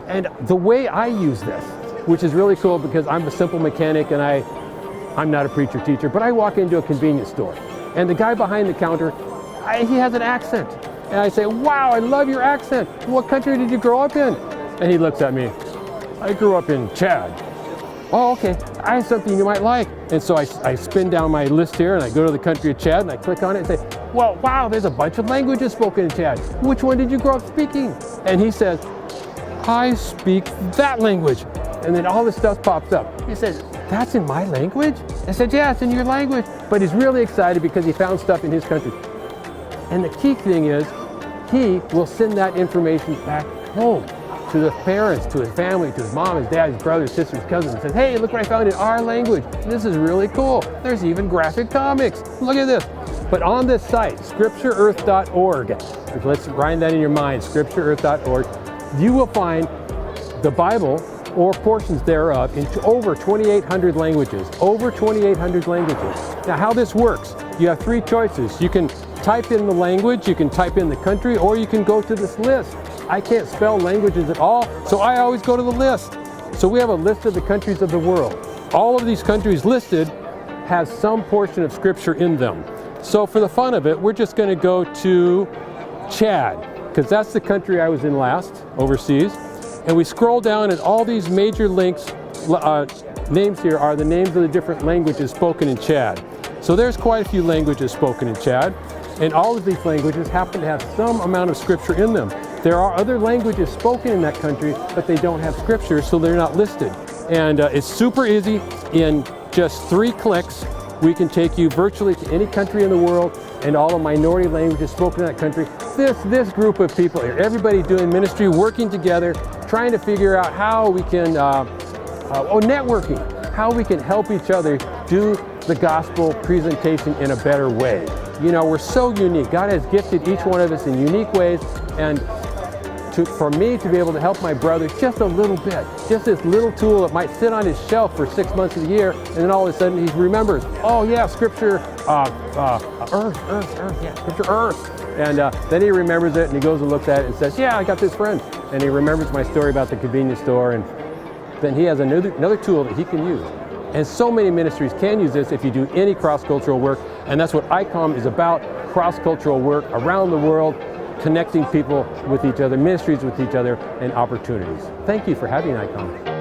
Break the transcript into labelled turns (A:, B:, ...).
A: And the way I use this, which is really cool because I'm a simple mechanic and I'm not a preacher teacher, but I walk into a convenience store and the guy behind the counter, he has an accent. And I say, wow, I love your accent. What country did you grow up in? And he looks at me, I grew up in Chad. Oh, okay, I have something you might like. And so I spin down my list here and I go to the country of Chad and I click on it and say, well, wow, there's a bunch of languages spoken in Chad. Which one did you grow up speaking? And he says, I speak that language. And then all this stuff pops up. He says, that's in my language? I said, yeah, it's in your language. But he's really excited because he found stuff in his country. And the key thing is, he will send that information back home to the parents, to his family, to his mom, his dad, his brothers, sisters, cousins, and says, hey, look what I found in our language. This is really cool. There's even graphic comics. Look at this. But on this site, scriptureearth.org, let's grind that in your mind, scriptureearth.org, you will find the Bible or portions thereof in over 2,800 languages, over 2,800 languages. Now how this works, you have three choices. You can type in the language, you can type in the country, or you can go to this list. I can't spell languages at all, so I always go to the list. So we have a list of the countries of the world. All of these countries listed have some portion of scripture in them. So for the fun of it, we're just going to go to Chad, because that's the country I was in last, overseas. And we scroll down and all these major links, names here are the names of the different languages spoken in Chad. So there's quite a few languages spoken in Chad. And all of these languages happen to have some amount of scripture in them. There are other languages spoken in that country, but they don't have scripture, so they're not listed. And it's super easy. In just 3 clicks, we can take you virtually to any country in the world and all the minority languages spoken in that country. This group of people here, everybody doing ministry, working together, trying to figure out how we can, networking, how we can help each other do the gospel presentation in a better way. You know, we're so unique. God has gifted each one of us in unique ways, and for me to be able to help my brother just a little bit, just this little tool that might sit on his shelf for 6 months of the year, and then all of a sudden he remembers, oh yeah, scripture, scripture earth. And then he remembers it and he goes and looks at it and says, yeah, I got this friend. And he remembers my story about the convenience store, and then he has another tool that he can use. And so many ministries can use this if you do any cross-cultural work, and that's what ICOM is about, cross-cultural work around the world, connecting people with each other, ministries with each other, and opportunities. Thank you for having ICOM.